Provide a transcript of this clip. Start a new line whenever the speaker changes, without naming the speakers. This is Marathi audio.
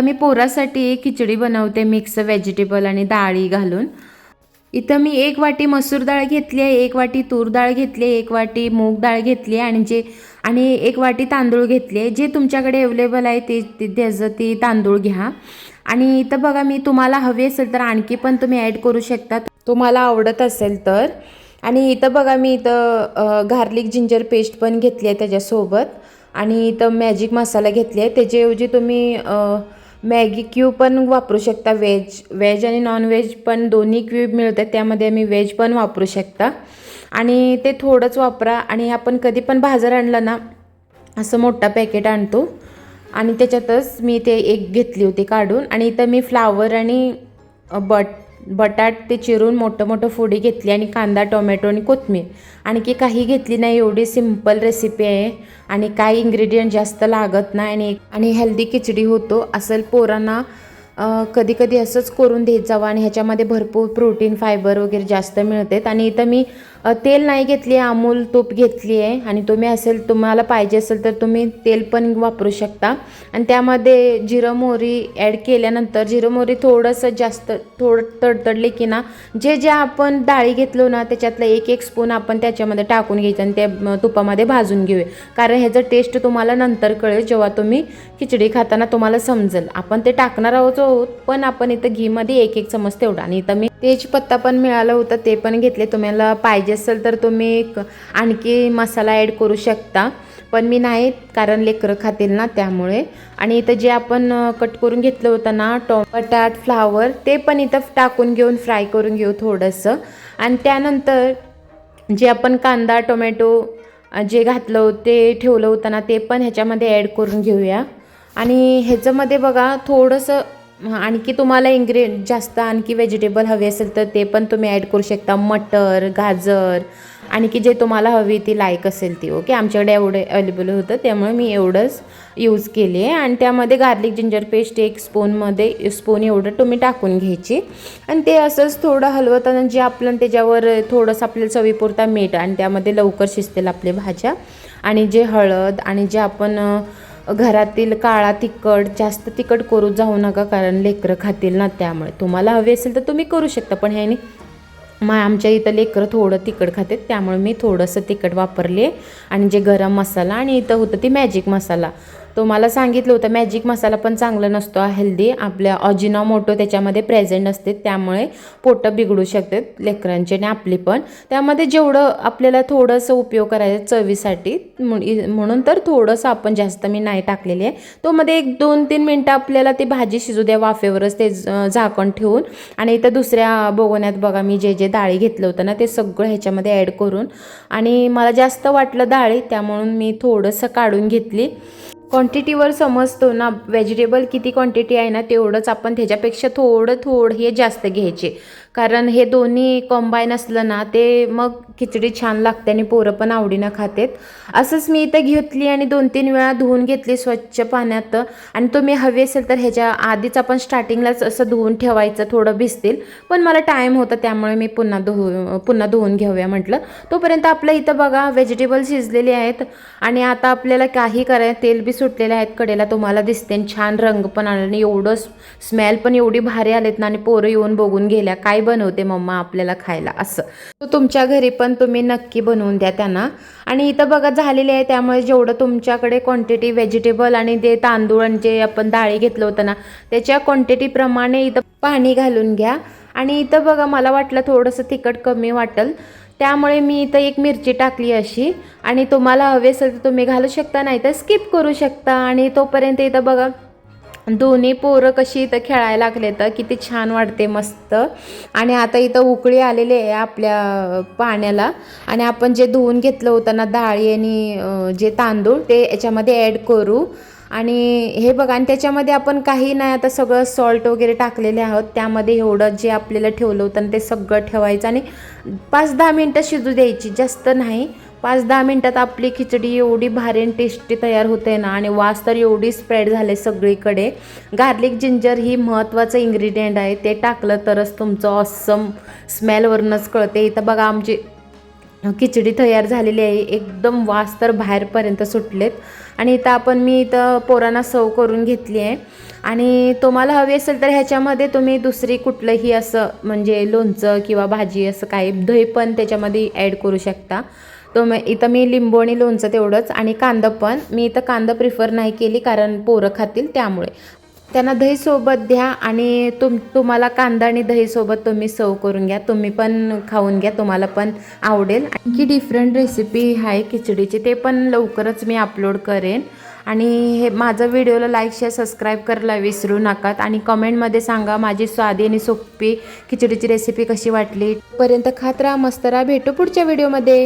आता मी पोरासाठी खिचडी बनवते मिक्स व्हेजिटेबल आणि डाळी घालून। इथं मी 1 वाटी मसूर डाळ घेतली आहे, 1 वाटी तूर डाळ घेतली आहे, 1 वाटी मूग डाळ घेतली आहे आणि 1 वाटी तांदूळ घेतले आहे। जे तुमच्याकडे अवेलेबल आहे ते तांदूळ घ्या। आणि इथं बघा मी तुम्हाला हवे असेल तर आणखी पण तुम्ही ॲड करू शकता तुम्हाला आवडत असेल तर। आणि इथं बघा मी इथं गार्लिक जिंजर पेस्ट पण घेतली आहे त्याच्यासोबत। आणि इथं मॅजिक मसाला घेतले आहे, त्याच्याऐवजी तुम्ही मॅगी क्यूब पण वापरू शकता। व्हेज आणि नॉन व्हेज पण दोन्ही क्यूब मिळतात, त्यामध्ये मी व्हेज पण वापरू शकता। आणि ते थोडंच वापरा। आणि आपण कधी पण बाजार आणलं ना असं मोठा पॅकेट आणतो आणि त्याच्यातच मी ते एक घेतली होती काढून। आणि इथं मी फ्लावर आणि बटाट ते चिरून मोठं मोठं फोडी घेतली आणि कांदा टोमॅटो आणि कोथिंबीर आणखी काही घेतली नाही। एवढी सिंपल रेसिपी आहे आणि काही इन्ग्रेडियंट जास्त लागत नाही आणि हेल्दी खिचडी होतो असेल। पोरांना कधी कधी असंच करून देत जावं आणि ह्याच्यामध्ये भरपूर प्रोटीन फायबर वगैरे जास्त मिळतात। आणि इथं मी तेल नाही घेतली, अमूल तूप घेतली आहे। आणि तुम्हाला पाहिजे असेल तर तुम्ही तेल पण वापरू शकता। आणि त्यामध्ये जिरं मोहरी ॲड केल्यानंतर जिरं मोहरी थोडंसं जास्त तडतडले की ना जे आपण डाळी घेतलो ना त्याच्यातलं 1 स्पून आपण त्याच्यामध्ये टाकून घ्यायचं आणि त्या तुपामध्ये भाजून घेऊया, कारण ह्याचं टेस्ट तुम्हाला नंतर कळेल जेव्हा तुम्ही खिचडी खाताना तुम्हाला समजेल। आपण ते टाकणार आहोत पण आपण इथं घीमध्ये 1 चमच तेवढा। आणि इथं मी तेजपत्ता पण मिळालं होतं ते पण घेतले, तुम्हाला पाहिजे असेल तर तुम्ही आणखी मसाला ॲड करू शकता, पण मी नाही कारण लेकरं खातील ना त्यामुळे। आणि इथं जे आपण कट करून घेतलं होतं ना बटाट फ्लावर ते पण इथं टाकून घेऊन फ्राय करून घेऊ थोडंसं। आणि त्यानंतर जे आपण कांदा टोमॅटो जे घातलं होतं ते ठेवलं होतं ना ते पण ह्याच्यामध्ये ॲड करून घेऊया। आणि ह्याच्यामध्ये बघा थोडंसं आणखी तुम्हाला जास्त आणखी व्हेजिटेबल हवे असेल तर ते पण तुम्ही ॲड करू शकता, मटर गाजर आणखी जे तुम्हाला हवी ती लाईक असेल ती। ओके, आमच्याकडे एवढे अवेलेबल होतं त्यामुळे मी एवढंच यूज केली आहे। आणि त्यामध्ये गार्लिक जिंजर पेस्ट 1 स्पून एवढं तुम्ही टाकून घ्यायची आणि ते असंच थोडं हलवताना जे आपलं त्याच्यावर थोडंसं आपल्याला चवीपुरता मीठ आणि त्यामध्ये लवकर शिजतील आपल्या भाज्या। आणि जे हळद आणि जे आपण घरातील काळा तिखट जास्त तिखट करू जाऊ नका कारण लेकरं खातील ना त्यामुळे। तुम्हाला हवे असेल तर तुम्ही करू शकता, पण ह्याने आमच्या इथं लेकरं थोडं तिखट खातात त्यामुळे मी थोडंसं तिखट वापरले। आणि जे गरम मसाला आणि इथं होतं ती मॅजिक मसाला, तुम्हाला सांगितलं होतं मॅजिक मसाला पण चांगला नसतो हेल्दी, आपल्या अजिनोमोटो त्याच्यामध्ये प्रेझेंट असते त्यामुळे पोटं बिघडू शकतात लेकरांचे आणि आपली पण। त्यामध्ये जेवढं आपल्याला थोडंसं उपयोग करायचं चवीसाठी म्हणून तर थोडंसं आपण जास्त मी नाही टाकलेले आहे। तो मध्ये 1-2-3 मिनटं आपल्याला ती भाजी शिजू द्या वाफेवरच ते झाकण ठेवून। आणि इथं दुसऱ्या बघण्यात बघा मी जे डाळी घेतलं होतं ना ते सगळं ह्याच्यामध्ये ॲड करून, आणि मला जास्त वाटलं डाळी त्यामुळे मी थोडंसं काढून घेतली। क्वांटिटीवर समजतो ना व्हेजिटेबल किती क्वांटिटी आहे ना तेवढंच आपण त्याच्यापेक्षा थोडं हे जास्त घ्यायचे, कारण हे दोन्ही कंबाईन असलं ना ते मग खिचडी छान लागते आणि पोरं पण आवडीनं खातात। असंच मी इथं घेतली आणि 2-3 वेळा धुवून घेतली स्वच्छ पाण्यात। आणि तुम्ही हवे असेल तर ह्याच्या आधीच आपण स्टार्टिंगलाच असं धुवून ठेवायचं, थोडं भिजतील, पण मला टाईम होता त्यामुळे मी पुन्हा धुवून घेऊया म्हटलं। तोपर्यंत आपल्या इथं बघा व्हेजिटेबल शिजलेले आहेत आणि आता आपल्याला काही करायचं, तेल बी सुटलेले आहेत कडेला तुम्हाला दिसते, छान रंग पण आला आणि एवढं स्मेल पण एवढी भारी आलेत ना। आणि पोरं येऊन बघून गेल्या काय बनवते मम्मा आपल्याला खायला असं। तर तुमच्या घरी पण तुम्ही नक्की बनवून द्या त्यांना। आणि इथं बघा झालेले आहे त्यामुळे जेवढं तुमच्याकडे क्वांटिटी व्हेजिटेबल आणि ते तांदूळ आणि जे आपण डाळी घेतलं होतं ना त्याच्या क्वांटिटीप्रमाणे इथं पाणी घालून घ्या। आणि इथं बघा मला वाटलं थोडंसं तिखट कमी वाटेल त्यामुळे मी इथं 1 मिरची टाकली अशी, आणि तुम्हाला हवे असेल तर तुम्ही घालू शकता नाही तर स्किप करू शकता। आणि तोपर्यंत इथं बघा दोन्ही पोरं कशी इथं खेळायला लागले तर किती छान वाटते मस्त। आणि आता इथं उकळी आलेली आहे आपल्या पाण्याला आणि आपण जे धुवून घेतलं होतं ना डाळी आणि जे तांदूळ ते याच्यामध्ये ॲड करू। आणि हे बघा, आणि त्याच्यामध्ये आपण काही नाही आता सगळं सॉल्ट वगैरे टाकलेले आहोत, त्यामध्ये एवढं जे आपल्याला ठेवलं होतं ना ते सगळं ठेवायचं आणि 5-10 मिनटं शिजू द्यायची, जास्त नाही। 5-10 मिनटात आपली खिचडी एवढी भारी आणि टेस्टी तयार होते ना, आणि वास तर एवढी स्प्रेड झाले सगळीकडे। गार्लिक जिंजर ही महत्त्वाचं इन्ग्रेडियंट आहे, ते टाकलं तरच तुमचं ऑसम स्मेलवरूनच कळते। इथं बघा आमची खिचडी तयार झालेली आहे. एकदम वास तर बाहेरपर्यंत सुटलेत. आणि इथं मी इथं पोरांना सर्व करून घेतली आहे. आणि तुम्हाला हवी असेल तर ह्याच्यामध्ये तुम्ही दुसरी कुठलंही असं म्हणजे लोणचं किंवा भाजी असं काही दही पण त्याच्यामध्ये ॲड करू शकता. इथं मी लिंबू आणि लोणचं तेवढंच आणि कांदा पण मी इथं कांदा प्रिफर नाही केली कारण पोरं खातील त्यामुळे. त्यांना दहीसोबत द्या आणि तुम्हाला कांदा आणि दहीसोबत तुम्ही सर्व करून घ्या. तुम्ही पण खाऊन घ्या, तुम्हाला पण आवडेल. आणखी डिफरंट रेसिपी आहे खिचडीची, ते पण लवकरच मी अपलोड करेन. आणि हे माझं व्हिडिओला लाईक शेअर सबस्क्राईब करायला विसरू नका. आणि कमेंटमध्ये सांगा माझी साधी आणि सोपी खिचडीची रेसिपी कशी वाटली. तोपर्यंत खात राहा, मस्त राहा. भेटू पुढच्या व्हिडिओमध्ये.